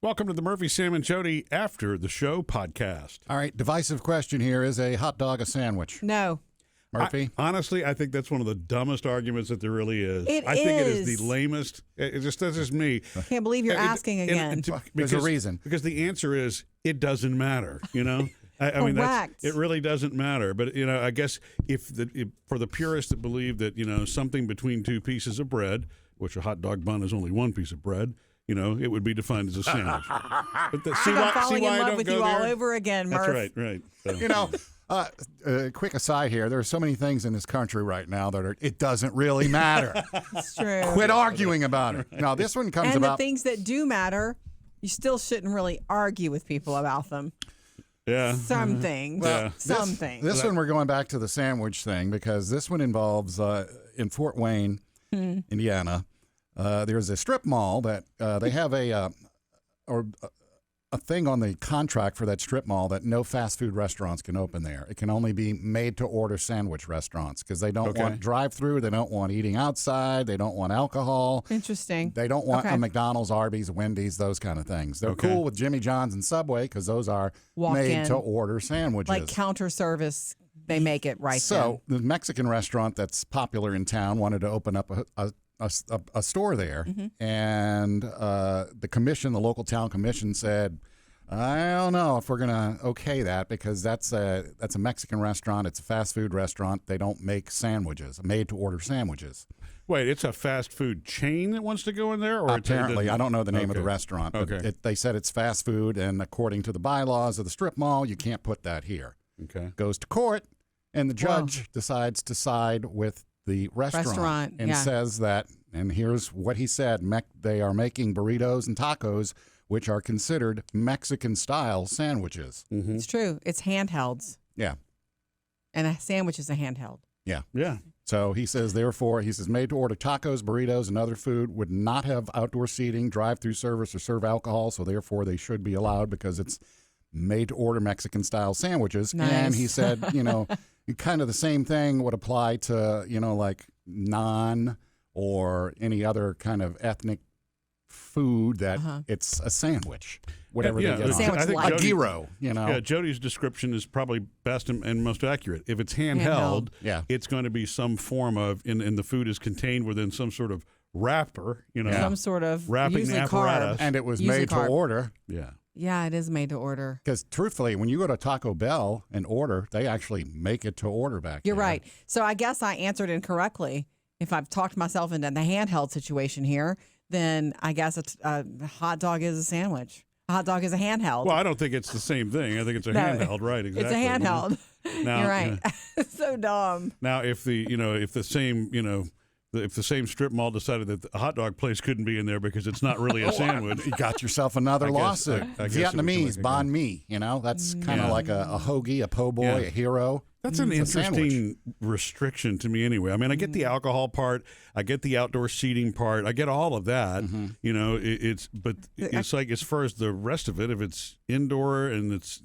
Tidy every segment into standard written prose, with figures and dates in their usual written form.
Welcome to the Murphy, Sam, and Jodi After the Show podcast. All right, divisive question here. Is a hot dog a sandwich? No. Murphy? Honestly, I think that's one of the dumbest arguments that there really is. I think it is the lamest. That's just me. Can't believe you're asking again. There's a reason. Because the answer is it doesn't matter, I mean, it really doesn't matter. But, I guess if for the purists that believe that, something between two pieces of bread, which a hot dog bun is only one piece of bread, it would be defined as a sandwich. But I'm falling in love with you all over again, Murph. That's right. So. Quick aside here. There are so many things in this country right now that it doesn't really matter. It's true. Quit arguing about it. Now, this one comes and about... the things that do matter, you still shouldn't really argue with people about them. Yeah. Some things. Well, some things. This one, we're going back to the sandwich thing because this one involves, in Fort Wayne, Indiana, there's a strip mall that they have a thing on the contract for that strip mall that no fast food restaurants can open there. It can only be made-to-order sandwich restaurants because they don't want drive-through, they don't want eating outside, they don't want alcohol. Interesting. They don't want a McDonald's, Arby's, Wendy's, those kind of things. They're cool with Jimmy John's and Subway because those are made-to-order sandwiches. Like counter service, they make it right So the Mexican restaurant that's popular in town wanted to open up a store there, and the local town commission said, I don't know if we're going to okay that because that's a Mexican restaurant. It's a fast food restaurant. They don't make sandwiches, made-to-order sandwiches. Wait, it's a fast food chain that wants to go in there? Or apparently, I don't know the name of the restaurant, but they said it's fast food, and according to the bylaws of the strip mall, you can't put that here. Okay. Goes to court, and the judge decides to side with the restaurant and says that, and here's what he said, they are making burritos and tacos, which are considered Mexican-style sandwiches. Mm-hmm. It's true. It's handhelds. Yeah. And a sandwich is a handheld. Yeah. Yeah. So he says, therefore, made-to-order tacos, burritos, and other food would not have outdoor seating, drive-through service, or serve alcohol, so therefore they should be allowed because it's made-to-order Mexican-style sandwiches. Nice. And he said, kind of the same thing would apply to, like naan or any other kind of ethnic food that it's a sandwich, whatever they get on. I think a gyro, Yeah, Jodi's description is probably best and most accurate. If it's handheld, it's going to be some form of, and the food is contained within some sort of wrapper, some sort of wrapping apparatus. And it was made to order. Yeah. Yeah, it is made to order. Because truthfully, when you go to Taco Bell and order, they actually make it to order back there. You're right. So I guess I answered incorrectly. If I've talked myself into the handheld situation here, then I guess a hot dog is a sandwich. A hot dog is a handheld. Well, I don't think it's the same thing. I think it's a handheld, right? Exactly. It's a handheld. Now, you're right. So dumb. Now, if the same strip mall decided that a hot dog place couldn't be in there because it's not really a sandwich, you got yourself another lawsuit. I guess Vietnamese, banh mi, that's kind of like a hoagie, a po' boy, a hero. That's an interesting restriction to me anyway. I mean, I get the alcohol part. I get the outdoor seating part. I get all of that. But it's like as far as the rest of it, if it's indoor and it's,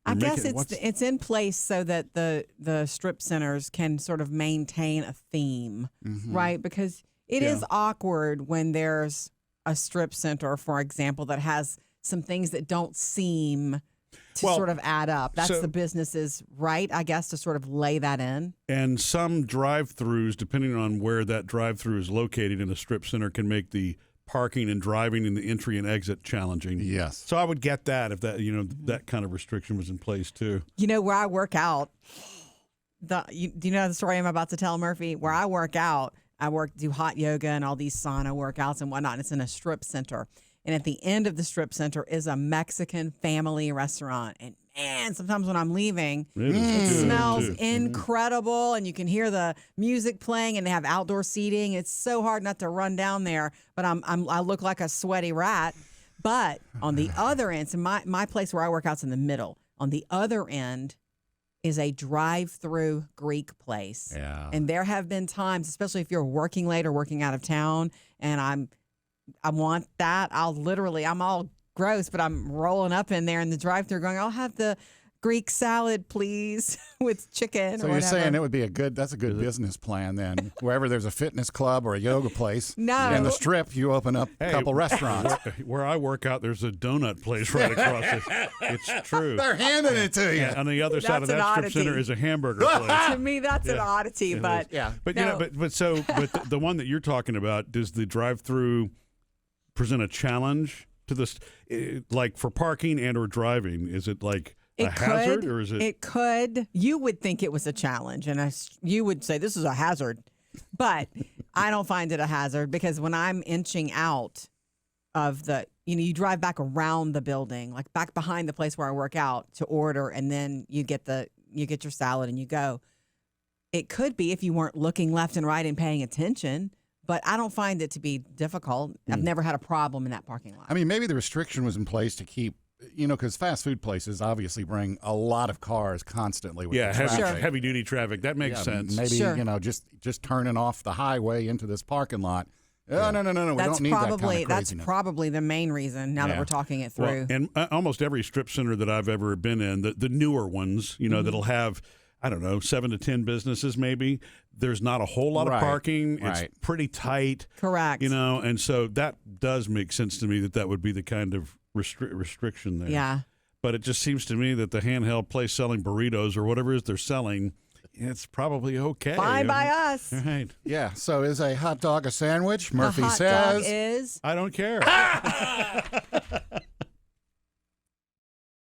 I guess it's in place so that the strip centers can sort of maintain a theme, right? Because it is awkward when there's a strip center, for example, that has some things that don't seem to sort of add up. That's the business's right, I guess, to sort of lay that in. And some drive-throughs, depending on where that drive-through is located in a strip center, can make the parking and driving and the entry and exit challenging. Yes. So I would get that if that, that kind of restriction was in place too. Where I work out, do you know the story I'm about to tell, Murphy? Where I work out, do hot yoga and all these sauna workouts and whatnot. And it's in a strip center. And at the end of the strip center is a Mexican family restaurant. And man, sometimes when I'm leaving, it smells incredible. And you can hear the music playing and they have outdoor seating. It's so hard not to run down there. But I look like a sweaty rat. But on the other end, so my place where I work out's in the middle. On the other end is a drive-through Greek place. Yeah. And there have been times, especially if you're working late or working out of town, and I want that. I'm all gross, but I'm rolling up in there in the drive-thru going, I'll have the Greek salad, please, with chicken. So or you're whatever. saying it would be that's a good business plan then. Wherever there's a fitness club or a yoga place, No. in the Strip, you open up a couple restaurants. Where I work out, there's a donut place right across it. It's true. They're handing it to you. And on the other side of That's that an strip center oddity. is a hamburger place. To me, that's an oddity, but But no. but the one that you're talking about, does the drive-through present a challenge to this, like for parking and or driving? Is it like a hazard, or is it? It could. You would think it was a challenge, and you would say this is a hazard, but I don't find it a hazard because when I'm inching out of the, you drive back around the building, like back behind the place where I work out to order, and then you get your salad and you go. It could be if you weren't looking left and right and paying attention. But I don't find it to be difficult. I've never had a problem in that parking lot. I mean, maybe the restriction was in place to keep, because fast food places obviously bring a lot of cars constantly with the traffic. heavy duty traffic. That makes sense. Maybe, Sure. just turning off the highway into this parking lot. No. We don't need that kind of craziness. That's probably the main reason now that we're talking it through. Well, and almost every strip center that I've ever been in, the newer ones, that'll have, I don't know, 7 to 10 businesses maybe. There's not a whole lot of parking. Right. It's pretty tight. Correct. And so that does make sense to me that would be the kind of restriction there. Yeah. But it just seems to me that the handheld place selling burritos or whatever it is they're selling, it's probably okay. Fine by us. Right. Yeah. So is a hot dog a sandwich? Murphy A hot says. dog is. I don't care.